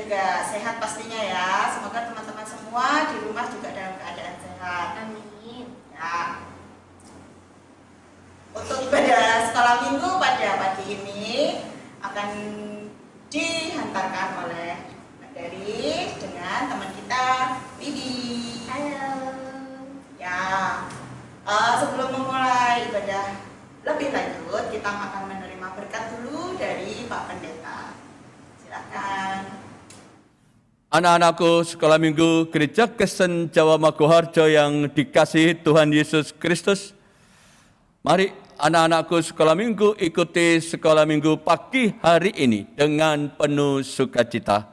juga sehat pastinya ya. Semoga teman-teman semua di rumah juga dalam keadaan sehat. Amin. Ya. Untuk ibadah sekolah minggu pada pagi ini akan dihantarkan oleh Mbak Dari dengan teman kita Bibi. Halo. Ya, sebelum memulai ibadah lebih lanjut, kita akan menerima berkat dulu dari Pak Pendeta. Silakan. Anak-anakku sekolah minggu Gereja Kristen Jawa Maguharjo yang dikasihi Tuhan Yesus Kristus, mari anak-anakku sekolah minggu ikuti sekolah minggu pagi hari ini dengan penuh sukacita.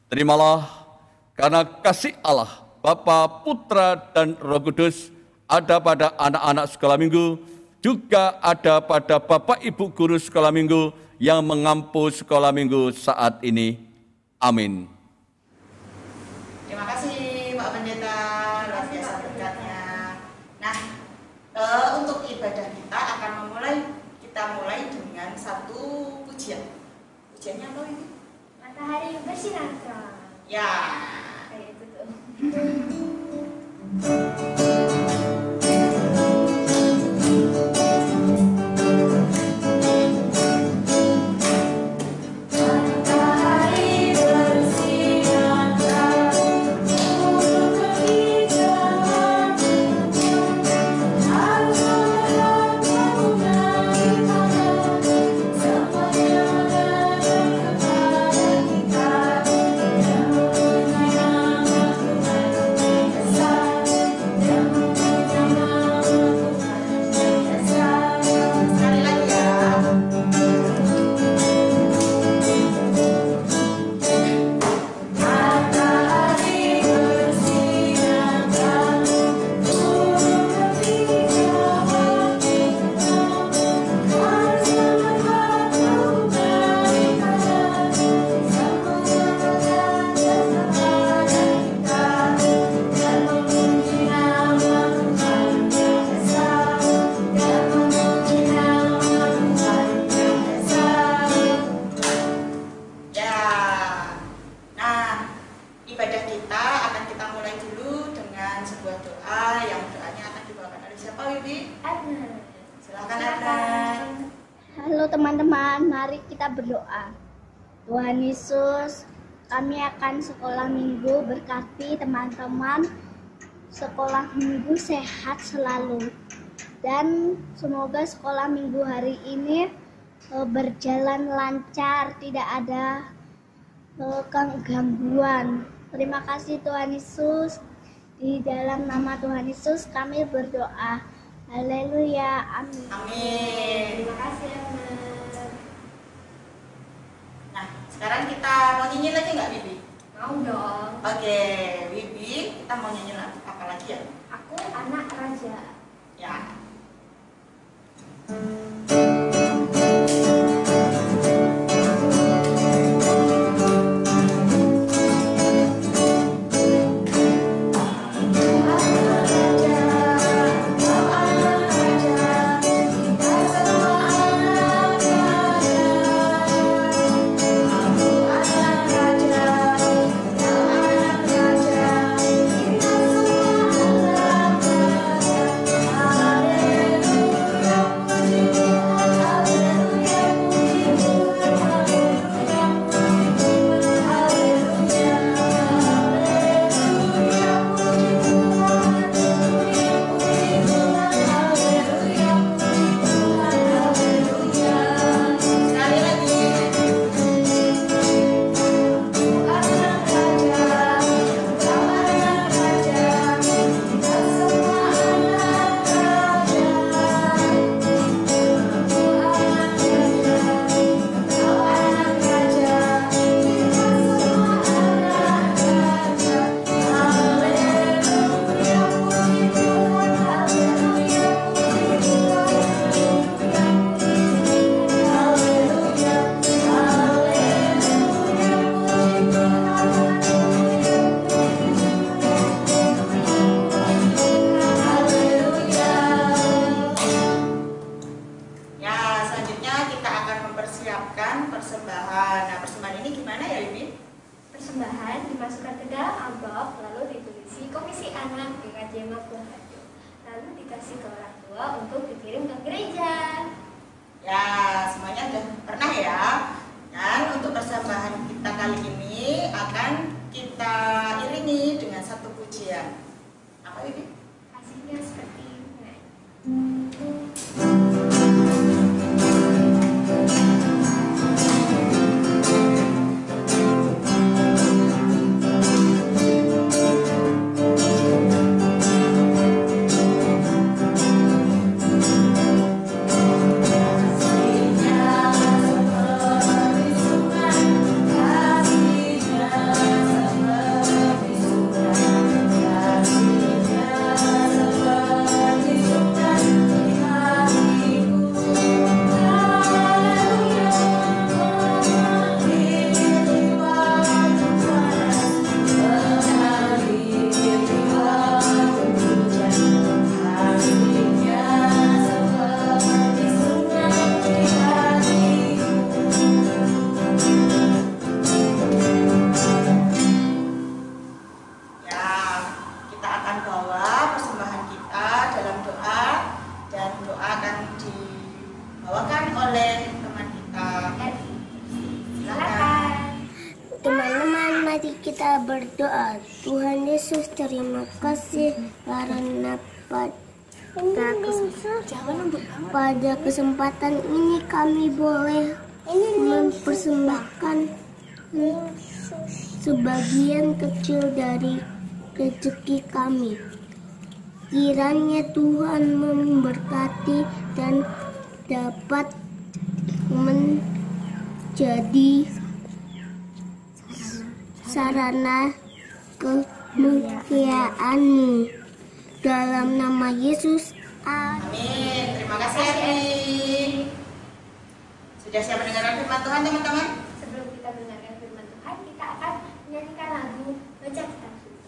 Terimalah karena kasih Allah, Bapa, Putra, dan Roh Kudus ada pada anak-anak sekolah minggu, juga ada pada Bapak Ibu guru sekolah minggu yang mengampu sekolah minggu saat ini. Amin. Terima kasih Pak Pendeta, luar biasa berkatnya. Nah, untuk ibadah kita kita mulai dengan satu pujian. Pujiannya apa ini? Matahari bersinar terang. Ya. Kayak itu tuh. Berdoa. Tuhan Yesus, kami akan sekolah minggu, berkati teman-teman sekolah minggu sehat selalu, dan semoga sekolah minggu hari ini berjalan lancar, tidak ada gangguan. Terima kasih Tuhan Yesus, di dalam nama Tuhan Yesus kami berdoa. Haleluya, amin. Amin. Terima kasih Amin. Sekarang kita mau nyanyi lagi nggak, Bibi? Mau dong. Oke, Bibi, kita mau nyanyi apa lagi ya? Aku anak raja. Ya. Haleluya. anak GKJ Makoharjo. Lalu dikasih ke orang tua untuk dikirim ke gereja. Ya, semuanya sudah pernah ya. Dan untuk persembahan kita kali ini akan kita iringi dengan satu pujian. Apa ini? Kasihnya seperti ini. Kita berdoa. Tuhan Yesus, terima kasih karena pada kesempatan ini kami boleh mempersembahkan sebagian kecil dari rezeki kami. Kiranya Tuhan memberkati dan dapat menjadi sarana kemuliaan-Mu. Dalam nama Yesus, amin. Terima kasih Adi. Sudah siap mendengarkan firman Tuhan teman-teman? Sebelum kita mendengarkan firman Tuhan, kita akan menyanyikan lagu Baca Kitab Suci.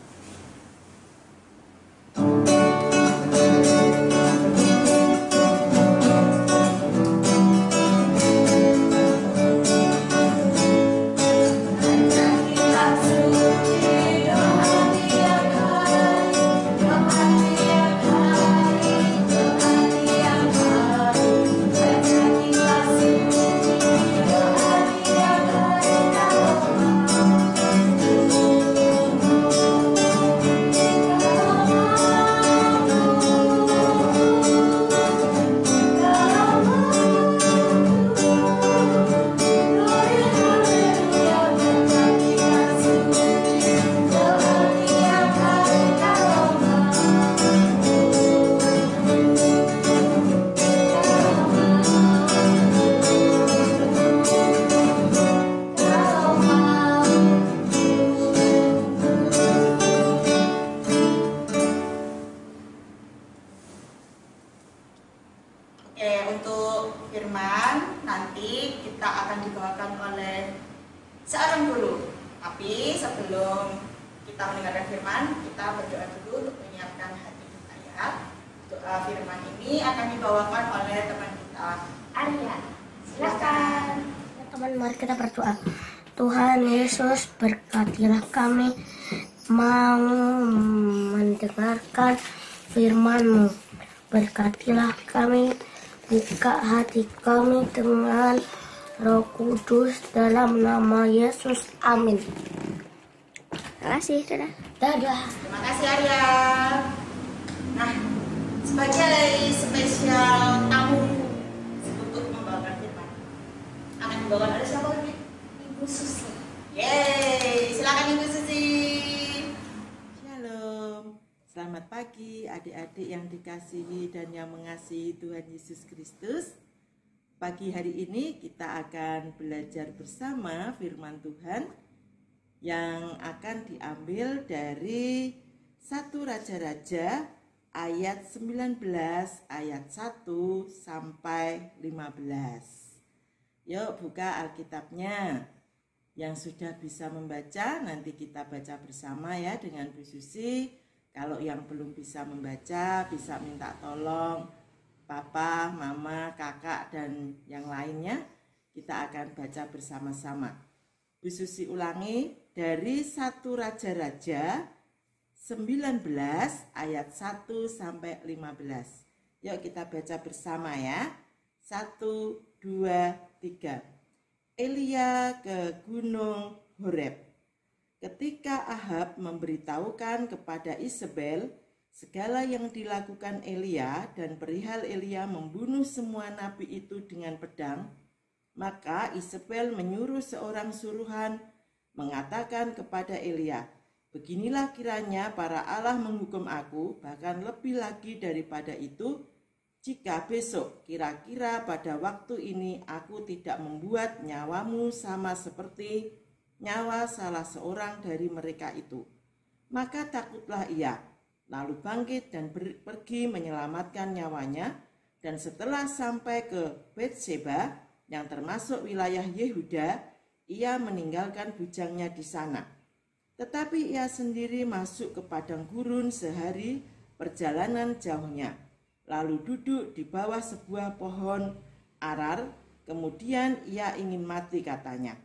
Untuk firman nanti kita akan dibawakan oleh seorang guru. Tapi sebelum kita mendengarkan firman, kita berdoa dulu untuk menyiapkan hati kita ya. Doa firman ini akan dibawakan oleh teman kita, Arya. Silakan. teman, mari kita berdoa. Tuhan Yesus, berkatilah kami mau mendengarkan firman-Mu. Berkatilah kami, buka hati kami dengan Roh Kudus dalam nama Yesus. Amin. Terima kasih, dadah. Dadah. Terima kasih Arya. Nah, sebagai spesial tamu untuk membawakan firman, akan dibawakan oleh siapa ini? Ibu Susi. Yeay, silakan Ibu Susi. Shalom, selamat pagi adik-adik yang dikasihi dan yang mengasihi Tuhan Yesus Kristus. Pagi hari ini kita akan belajar bersama firman Tuhan yang akan diambil dari 1 Raja-Raja ayat 19 ayat 1 sampai 15. Yuk buka Alkitabnya. Yang sudah bisa membaca nanti kita baca bersama ya dengan Bu Susi. Kalau yang belum bisa membaca bisa minta tolong Papa, Mama, Kakak, dan yang lainnya. Kita akan baca bersama-sama. Bu Susi ulangi dari 1 Raja-Raja 19 ayat 1 sampai 15. Yuk kita baca bersama ya. 1, 2, 3. Elia ke Gunung Horeb. Ketika Ahab memberitahukan kepada Isabel segala yang dilakukan Elia dan perihal Elia membunuh semua nabi itu dengan pedang, maka Isabel menyuruh seorang suruhan mengatakan kepada Elia, "Beginilah kiranya para Allah menghukum aku, bahkan lebih lagi daripada itu, jika besok kira-kira pada waktu ini aku tidak membuat nyawamu sama seperti nyawa salah seorang dari mereka itu." Maka takutlah ia, lalu bangkit dan pergi menyelamatkan nyawanya, dan setelah sampai ke Betseba yang termasuk wilayah Yehuda, ia meninggalkan bujangnya di sana. Tetapi ia sendiri masuk ke padang gurun sehari perjalanan jauhnya, lalu duduk di bawah sebuah pohon arar. Kemudian ia ingin mati, katanya,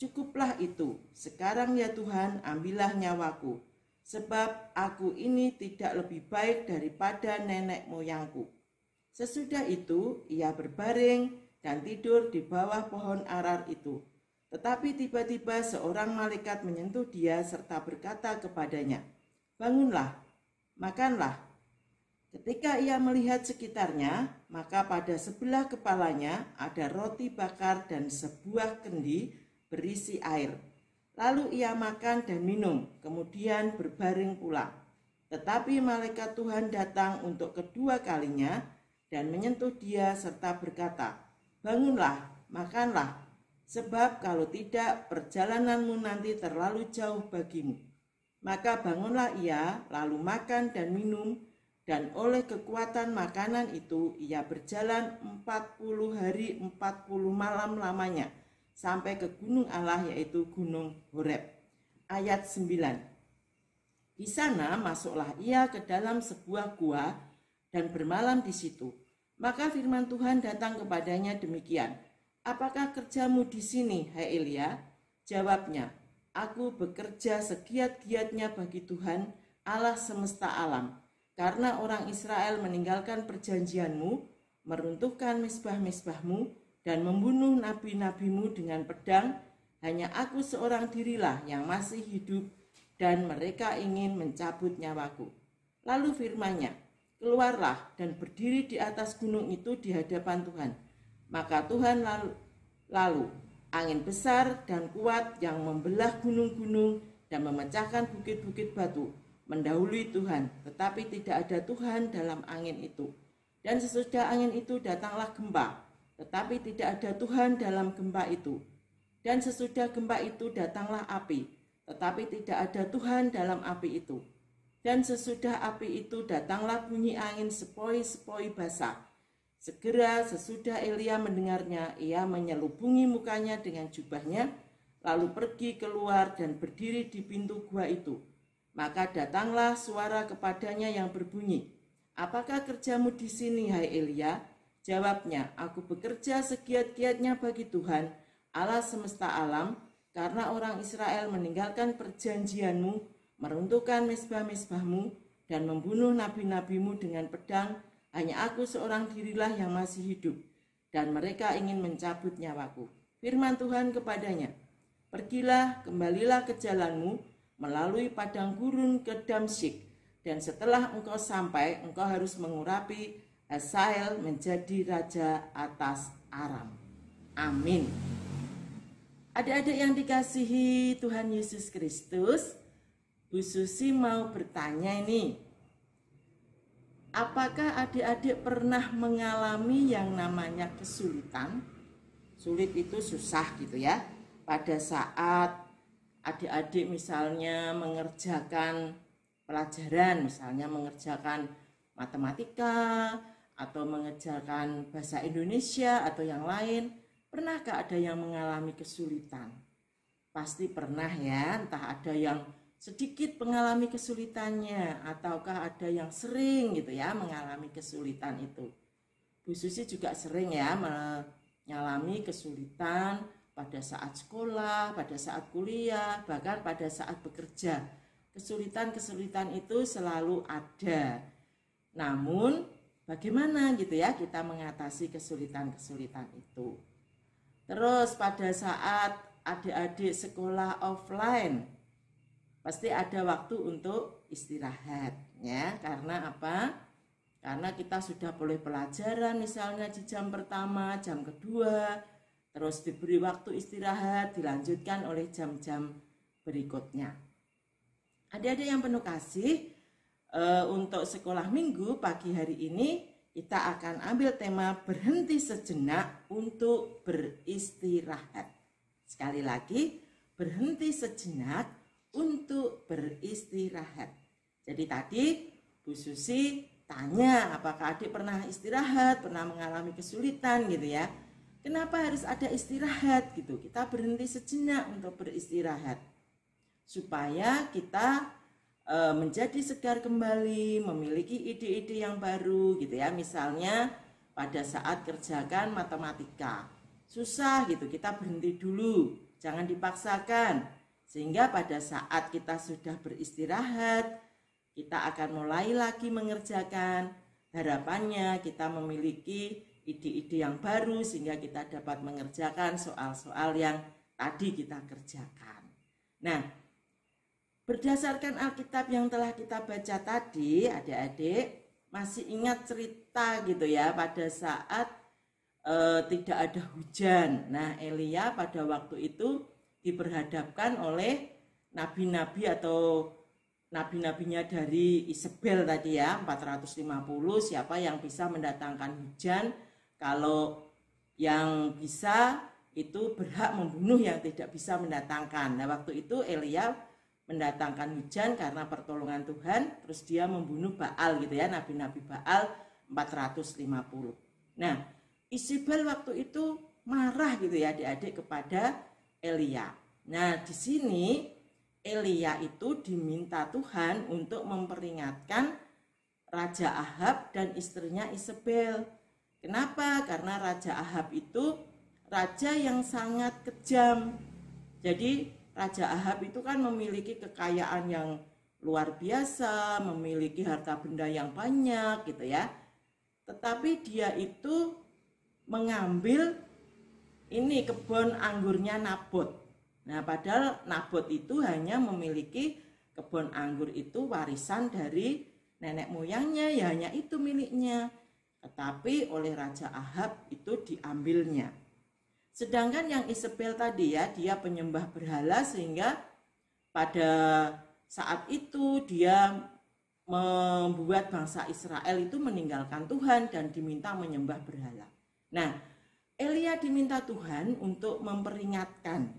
"Cukuplah itu, sekarang ya Tuhan, ambillah nyawaku, sebab aku ini tidak lebih baik daripada nenek moyangku." Sesudah itu ia berbaring dan tidur di bawah pohon arar itu. Tetapi tiba-tiba seorang malaikat menyentuh dia serta berkata kepadanya, "Bangunlah, makanlah." Ketika ia melihat sekitarnya, maka pada sebelah kepalanya ada roti bakar dan sebuah kendi berisi air. Lalu ia makan dan minum, kemudian berbaring pula. Tetapi malaikat Tuhan datang untuk kedua kalinya dan menyentuh dia serta berkata, "Bangunlah, makanlah, sebab kalau tidak perjalananmu nanti terlalu jauh bagimu." Maka bangunlah ia, lalu makan dan minum, dan oleh kekuatan makanan itu ia berjalan 40 hari 40 malam lamanya, sampai ke gunung Allah, yaitu Gunung Horeb. Ayat 9. Di sana masuklah ia ke dalam sebuah gua dan bermalam di situ. Maka firman Tuhan datang kepadanya demikian, "Apakah kerjamu di sini, hai Elia?" Jawabnya, "Aku bekerja segiat-giatnya bagi Tuhan, Allah semesta alam, karena orang Israel meninggalkan perjanjianmu, meruntuhkan mezbah-mezbahmu, dan membunuh nabi-nabimu dengan pedang. Hanya aku seorang dirilah yang masih hidup, dan mereka ingin mencabut nyawaku." Lalu firman-Nya, "Keluarlah dan berdiri di atas gunung itu di hadapan Tuhan." Maka Tuhan lalu angin besar dan kuat yang membelah gunung-gunung dan memecahkan bukit-bukit batu mendahului Tuhan, tetapi tidak ada Tuhan dalam angin itu. Dan sesudah angin itu datanglah gempa, tetapi tidak ada Tuhan dalam gempa itu. Dan sesudah gempa itu datanglah api, tetapi tidak ada Tuhan dalam api itu. Dan sesudah api itu datanglah bunyi angin sepoi-sepoi basah. Segera sesudah Elia mendengarnya, ia menyelubungi mukanya dengan jubahnya, lalu pergi keluar dan berdiri di pintu gua itu. Maka datanglah suara kepadanya yang berbunyi, "Apakah kerjamu di sini, hai Elia?" Jawabnya, "Aku bekerja segiat-giatnya bagi Tuhan, Allah semesta alam, karena orang Israel meninggalkan perjanjianmu, meruntuhkan mezbah-mezbahmu, dan membunuh nabi-nabimu dengan pedang. Hanya aku seorang dirilah yang masih hidup, dan mereka ingin mencabut nyawaku." Firman Tuhan kepadanya, "Pergilah, kembalilah ke jalanmu, melalui padang gurun ke Damsyik, dan setelah engkau sampai, engkau harus mengurapi Hazael menjadi raja atas Aram." Amin. Adik-adik yang dikasihi Tuhan Yesus Kristus, Bu Susi mau bertanya ini, apakah adik-adik pernah mengalami yang namanya kesulitan? Sulit itu susah gitu ya. Pada saat adik-adik misalnya mengerjakan pelajaran, misalnya mengerjakan matematika atau mengerjakan bahasa Indonesia atau yang lain, pernahkah ada yang mengalami kesulitan? Pasti pernah ya, entah ada yang sedikit mengalami kesulitannya ataukah ada yang sering gitu ya mengalami kesulitan itu. Bu Susi juga sering ya mengalami kesulitan pada saat sekolah, pada saat kuliah, bahkan pada saat bekerja. kesulitan-kesulitan itu selalu ada. Namun bagaimana gitu ya kita mengatasi kesulitan-kesulitan itu. Terus pada saat adik-adik sekolah offline, pasti ada waktu untuk istirahat ya. Karena apa? Karena kita sudah boleh pelajaran misalnya di jam pertama, jam kedua, terus diberi waktu istirahat, dilanjutkan oleh jam-jam berikutnya. Adik-adik yang penuh kasih, untuk sekolah minggu pagi hari ini kita akan ambil tema berhenti sejenak untuk beristirahat. Sekali lagi, berhenti sejenak untuk beristirahat. Jadi tadi Bu Susi tanya apakah adik pernah istirahat, pernah mengalami kesulitan gitu ya. Kenapa harus ada istirahat gitu? Kita berhenti sejenak untuk beristirahat supaya kita menjadi segar kembali, memiliki ide-ide yang baru gitu ya. Misalnya pada saat kerjakan matematika susah gitu, kita berhenti dulu, jangan dipaksakan, sehingga pada saat kita sudah beristirahat kita akan mulai lagi mengerjakan. Harapannya kita memiliki ide-ide yang baru sehingga kita dapat mengerjakan soal-soal yang tadi kita kerjakan. Nah, berdasarkan Alkitab yang telah kita baca tadi, adik-adik masih ingat cerita gitu ya pada saat tidak ada hujan. Nah, Elia pada waktu itu diperhadapkan oleh nabi-nabi atau nabi-nabinya dari Isabel tadi ya, 450, siapa yang bisa mendatangkan hujan. Kalau yang bisa itu berhak membunuh yang tidak bisa mendatangkan. Nah, waktu itu Elia mendatangkan hujan karena pertolongan Tuhan, terus dia membunuh Baal gitu ya, nabi-nabi Baal 450. Nah, Isabel waktu itu marah gitu ya adik-adik kepada Elia. Nah, di sini Elia itu diminta Tuhan untuk memperingatkan Raja Ahab dan istrinya Isabel. Kenapa? Karena Raja Ahab itu raja yang sangat kejam. Jadi Raja Ahab itu kan memiliki kekayaan yang luar biasa, memiliki harta benda yang banyak gitu ya. Tetapi dia itu mengambil ini kebun anggurnya Nabot. Nah, padahal Nabot itu hanya memiliki kebun anggur itu warisan dari nenek moyangnya, ya hanya itu miliknya. Tetapi oleh Raja Ahab itu diambilnya. Sedangkan yang Isabel tadi ya, dia penyembah berhala sehingga pada saat itu dia membuat bangsa Israel itu meninggalkan Tuhan dan diminta menyembah berhala. Nah, Elia diminta Tuhan untuk memperingatkan.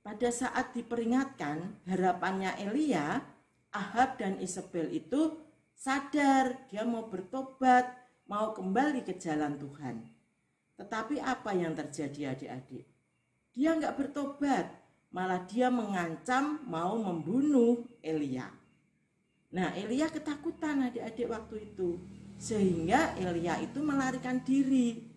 Pada saat diperingatkan, harapannya Elia, Ahab dan Isabel itu sadar, dia mau bertobat, mau kembali ke jalan Tuhan. Tetapi apa yang terjadi adik-adik? Dia nggak bertobat, malah dia mengancam mau membunuh Elia. Nah, Elia ketakutan adik-adik waktu itu, sehingga Elia itu melarikan diri.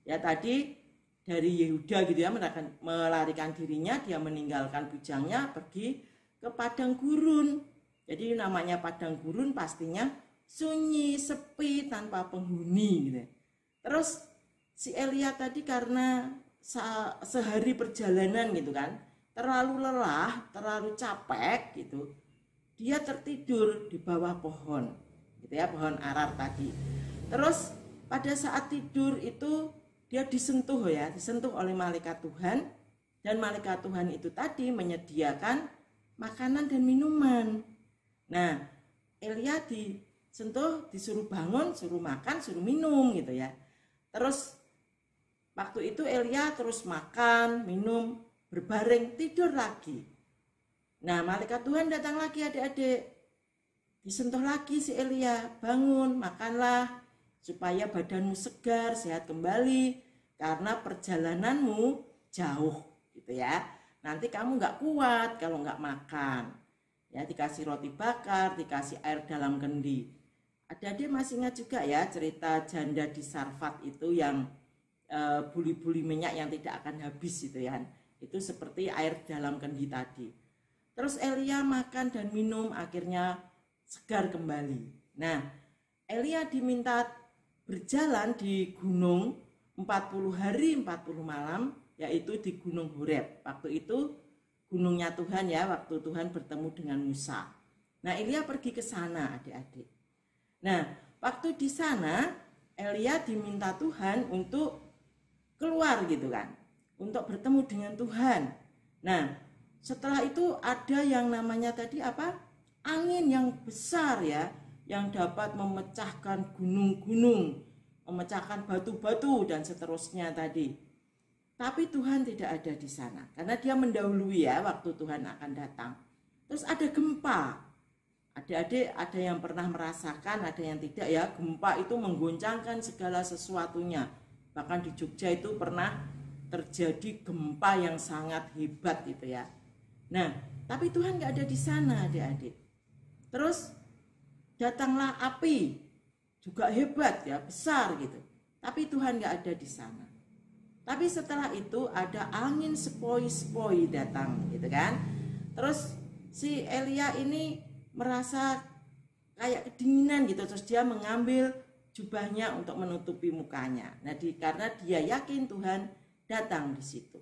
Ya tadi dari Yehuda gitu ya, melarikan dirinya, dia meninggalkan bujangnya pergi ke padang gurun. Jadi namanya padang gurun pastinya sunyi, sepi, tanpa penghuni gitu. Terus si Elia tadi karena sehari perjalanan gitu kan, terlalu lelah, terlalu capek gitu, dia tertidur di bawah pohon gitu ya, pohon arar tadi. Terus pada saat tidur itu dia disentuh oleh malaikat Tuhan, dan malaikat Tuhan itu tadi menyediakan makanan dan minuman. Nah, Elia disentuh, disuruh bangun, suruh makan, suruh minum gitu ya. Terus waktu itu Elia terus makan, minum, berbaring, tidur lagi. Nah, malaikat Tuhan datang lagi adik-adik. Disentuh lagi si Elia, bangun, makanlah, supaya badanmu segar, sehat kembali, karena perjalananmu jauh gitu ya. Nanti kamu nggak kuat kalau nggak makan. Ya, dikasih roti bakar, dikasih air dalam kendi. Adik-adik masih ingat juga ya cerita janda di Sarfat itu yang buli-buli minyak yang tidak akan habis gitu ya. Itu seperti air dalam kendi tadi. Terus Elia makan dan minum, akhirnya segar kembali. Nah, Elia diminta berjalan di gunung 40 hari 40 malam, yaitu di Gunung Horeb. Waktu itu gunungnya Tuhan ya, waktu Tuhan bertemu dengan Musa. Nah, Elia pergi ke sana, adik-adik. Nah, waktu di sana Elia diminta Tuhan untuk keluar gitu kan, untuk bertemu dengan Tuhan. Nah, setelah itu ada yang namanya tadi apa? Angin yang besar ya, yang dapat memecahkan gunung-gunung, memecahkan batu-batu dan seterusnya tadi. Tapi Tuhan tidak ada di sana karena dia mendahului ya waktu Tuhan akan datang. Terus ada gempa. Adik-adik ada yang pernah merasakan, ada yang tidak ya. Gempa itu menggoncangkan segala sesuatunya. Bahkan di Jogja itu pernah terjadi gempa yang sangat hebat gitu ya. Nah, tapi Tuhan nggak ada di sana, adik-adik. Terus datanglah api, juga hebat ya, besar gitu. Tapi Tuhan nggak ada di sana. Tapi setelah itu ada angin sepoi-sepoi datang, gitu kan. Terus si Elia ini merasa kayak kedinginan gitu, terus dia mengambil jubahnya untuk menutupi mukanya. Nah, karena dia yakin Tuhan datang di situ.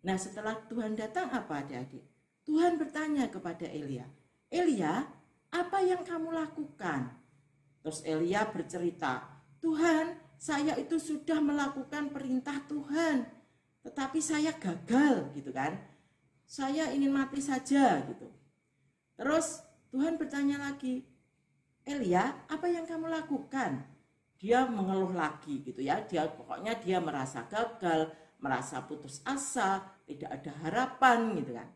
Nah, setelah Tuhan datang apa adik-adik? Tuhan bertanya kepada Elia, Elia, apa yang kamu lakukan? Terus Elia bercerita, Tuhan, saya itu sudah melakukan perintah Tuhan, tetapi saya gagal gitu kan. Saya ingin mati saja gitu. Terus Tuhan bertanya lagi, Elia, apa yang kamu lakukan? Dia mengeluh lagi gitu ya. Pokoknya dia merasa gagal, merasa putus asa, tidak ada harapan gitu kan.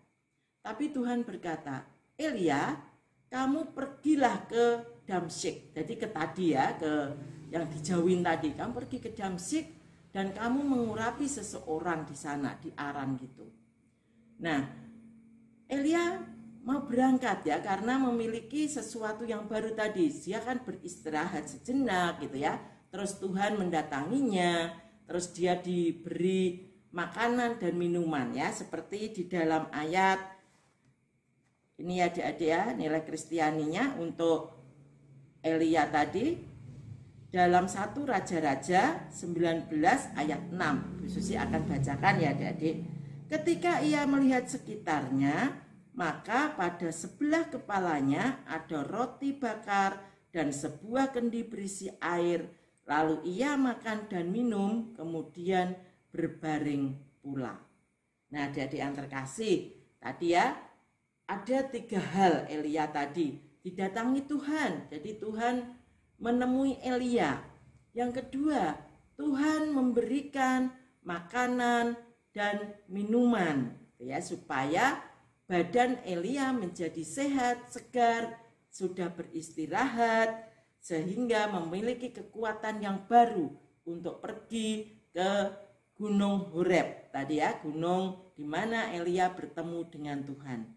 Tapi Tuhan berkata, Elia, kamu pergilah ke Damsyik. Jadi ke tadi ya, ke yang dijauhin tadi. Kamu pergi ke Damsyik dan kamu mengurapi seseorang di sana, di Aran gitu. Nah, Elia mau berangkat ya karena memiliki sesuatu yang baru tadi. Dia kan beristirahat sejenak gitu ya. Terus Tuhan mendatanginya, terus dia diberi makanan dan minuman ya, seperti di dalam ayat ini ya adik-adik ya, nilai kristianinya untuk Elia tadi dalam 1 Raja-Raja 19 ayat 6. Bu Susi akan bacakan ya adik-adik. Ketika ia melihat sekitarnya, maka pada sebelah kepalanya ada roti bakar dan sebuah kendi berisi air. Lalu ia makan dan minum, kemudian berbaring pula. Nah, adik-adik yang terkasih, tadi ya ada 3 hal Elia tadi. Didatangi Tuhan, jadi Tuhan menemui Elia. Yang kedua, Tuhan memberikan makanan dan minuman ya, supaya badan Elia menjadi sehat, segar, sudah beristirahat, sehingga memiliki kekuatan yang baru untuk pergi ke Gunung Horeb tadi ya, gunung di mana Elia bertemu dengan Tuhan.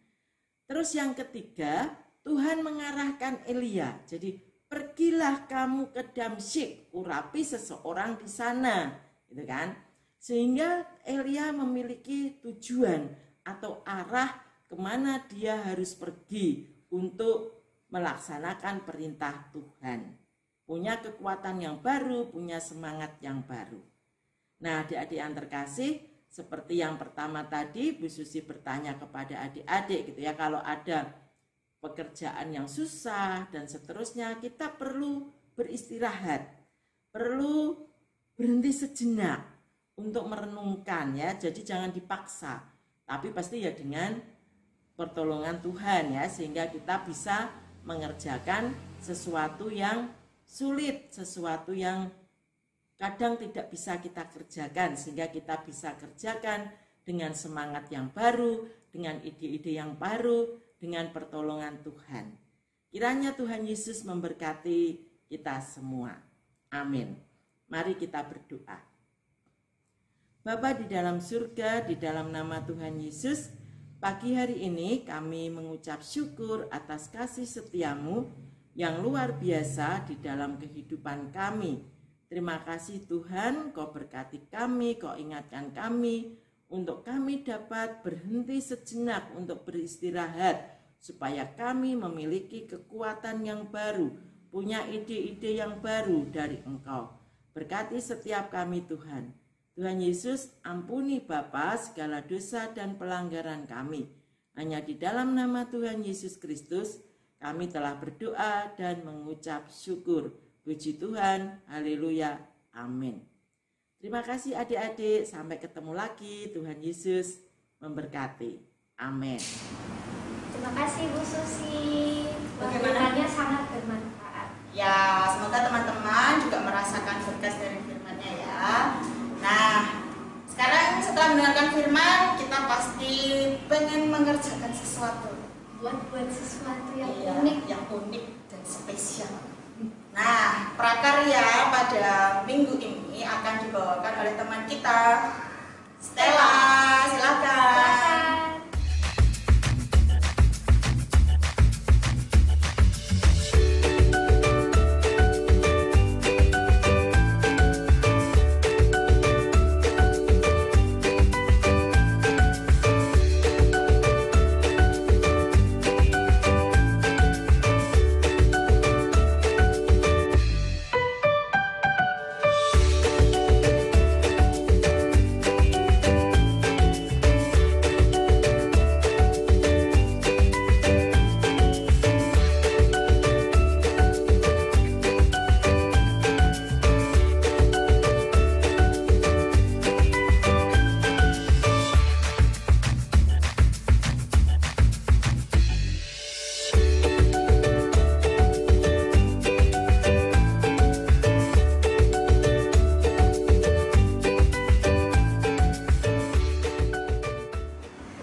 Terus yang ketiga, Tuhan mengarahkan Elia. Jadi pergilah kamu ke Damsyik, urapi seseorang di sana, gitu kan? Sehingga Elia memiliki tujuan atau arah kemana dia harus pergi untuk melaksanakan perintah Tuhan. Punya kekuatan yang baru, punya semangat yang baru. Nah, adik-adik yang terkasih, seperti yang pertama tadi, Bu Susi bertanya kepada adik-adik gitu ya, kalau ada pekerjaan yang susah dan seterusnya, kita perlu beristirahat, perlu berhenti sejenak untuk merenungkan ya. Jadi jangan dipaksa, tapi pasti ya dengan pertolongan Tuhan ya, sehingga kita bisa mengerjakan sesuatu yang sulit, sesuatu yang kadang tidak bisa kita kerjakan, sehingga kita bisa kerjakan dengan semangat yang baru, dengan ide-ide yang baru, dengan pertolongan Tuhan. Kiranya Tuhan Yesus memberkati kita semua. Amin. Mari kita berdoa. Bapa di dalam surga, di dalam nama Tuhan Yesus, pagi hari ini kami mengucap syukur atas kasih setiamu yang luar biasa di dalam kehidupan kami. Terima kasih Tuhan, Kau berkati kami, Kau ingatkan kami untuk kami dapat berhenti sejenak untuk beristirahat, supaya kami memiliki kekuatan yang baru, punya ide-ide yang baru dari Engkau. Berkati setiap kami Tuhan. Tuhan Yesus, ampuni Bapa segala dosa dan pelanggaran kami. Hanya di dalam nama Tuhan Yesus Kristus kami telah berdoa dan mengucap syukur. Puji Tuhan, haleluya, amin. Terima kasih adik-adik, sampai ketemu lagi. Tuhan Yesus memberkati. Amin. Terima kasih Bu Susi. Bagaimana? Firman-Nya sangat bermanfaat. Ya, semoga teman-teman juga merasakan berkat dari firman-Nya ya. Nah, sekarang setelah mendengarkan firman, kita pasti pengen mengerjakan sesuatu. Buat sesuatu yang Iya, unik. yang unik dan spesial. Nah, prakarya pada minggu ini akan dibawakan oleh teman kita, Stella. Silakan. Silakan.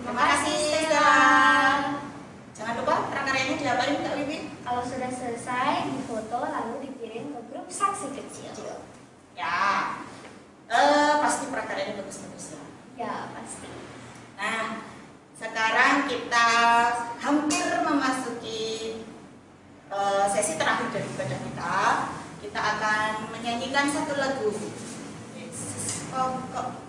Terima kasih, Stella. Jangan lupa prakaryanya diapain Kak Wiwi? Kalau sudah selesai, difoto lalu dikirim ke grup saksi kecil. Ya, pasti prakaryanya bagus-bagus ya. Ya, pasti. Nah, sekarang kita hampir memasuki sesi terakhir dari ibadah kita. Kita akan menyanyikan satu lagu. Yesus pokok.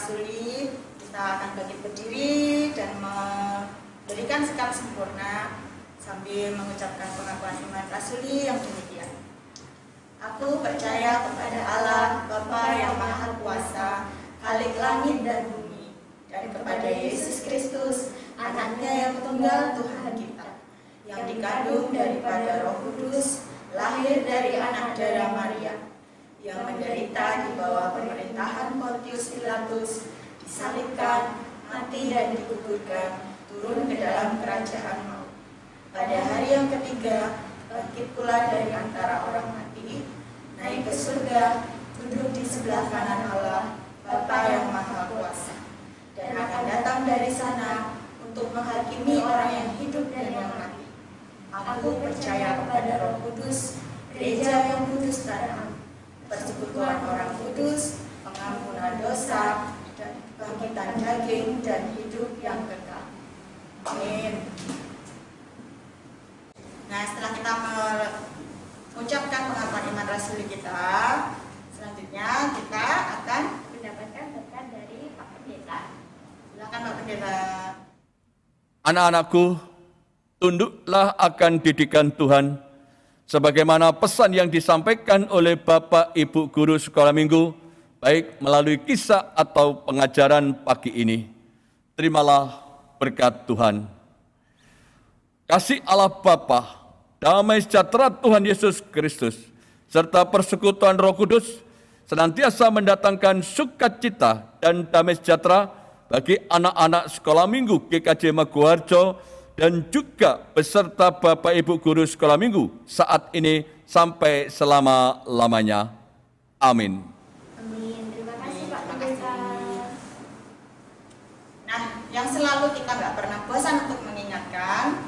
rasuli, kita akan bangkit berdiri dan memberikan sikap sempurna sambil mengucapkan pengakuan iman rasuli yang demikian. Aku percaya kepada Allah, Bapa yang Maha Kuasa, Khalik langit dan bumi, dan kepada Yesus Kristus, Anaknya yang tunggal Tuhan kita, yang dikandung daripada Roh Kudus, lahir dari anak darah Maria, yang menderita di bawah pemerintahan Pontius Pilatus, disalibkan, mati dan dikuburkan, turun ke dalam kerajaan maut. Pada hari yang ketiga, bangkit pula dari antara orang mati, naik ke surga, duduk di sebelah kanan Allah, Bapa yang Maha Kuasa, dan akan datang dari sana untuk menghakimi orang yang hidup dan yang mati. Aku percaya kepada Roh Kudus, gereja yang kudus dan am, persekutuan orang kudus, pengampunan dosa, dan kebangkitan daging dan hidup yang kekal. Amin. Nah, setelah kita mengucapkan pengakuan iman rasuli kita, selanjutnya kita akan Mendapatkan berkat dari Pak Pendeta. silakan Pak Pendeta. Anak-anakku, tunduklah akan didikan Tuhan, sebagaimana pesan yang disampaikan oleh Bapak Ibu Guru Sekolah Minggu, baik melalui kisah atau pengajaran pagi ini. Terimalah berkat Tuhan. Kasih Allah Bapa, damai sejahtera Tuhan Yesus Kristus, serta persekutuan Roh Kudus, senantiasa mendatangkan sukacita dan damai sejahtera bagi anak-anak Sekolah Minggu GKJ Maguwarjo dan juga beserta Bapak Ibu Guru Sekolah Minggu saat ini sampai selama-lamanya. Amin. Amin. Terima kasih Pak Pendeta. Nah, yang selalu kita nggak pernah bosan untuk mengingatkan,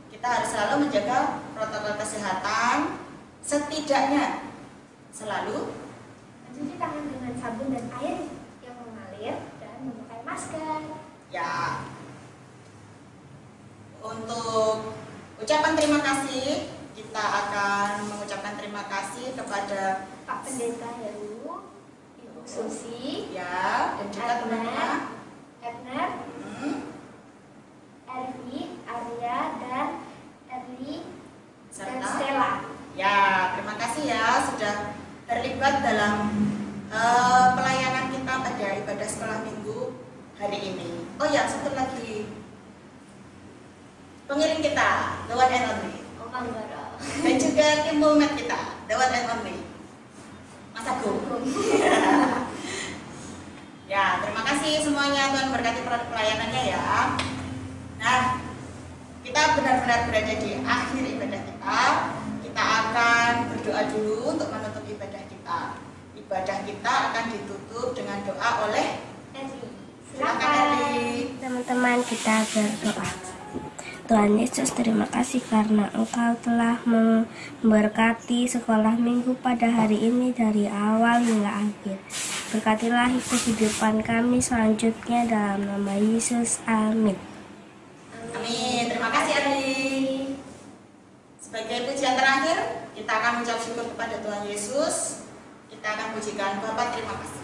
kita harus selalu menjaga protokol kesehatan, setidaknya selalu Mencuci tangan dengan sabun dan air yang mengalir dan memakai masker. ya. Untuk ucapan terima kasih, kita akan mengucapkan terima kasih kepada Pak Pendeta Heru, Ibu Susi, ya dan juga teman-teman. Edner, Ervi, Arya, dan Erli, dan Serta Stella. ya, terima kasih ya sudah terlibat dalam pelayanan kita pada ibadah sekolah minggu hari ini. Oh ya, satu lagi, pengiring kita, the one and only, Om Anggara. dan juga tim Mulmed kita, the one and only, Mas Agung. Ya, terima kasih semuanya, Tuhan berkati pelayanannya ya. Nah, kita benar-benar berada di akhir ibadah kita. Kita akan berdoa dulu untuk menutup ibadah kita. Ibadah kita akan ditutup dengan doa oleh Erli. silakan Silakan. Erli. Teman-teman, kita berdoa. Tuhan Yesus, terima kasih karena Engkau telah memberkati sekolah minggu pada hari ini dari awal hingga akhir. Berkatilah kehidupan kami selanjutnya dalam nama Yesus. Amin. Amin. Terima kasih Erli. Sebagai pujian terakhir, kita akan mengucap syukur kepada Tuhan Yesus. Kita akan pujikan Bapa, terima kasih.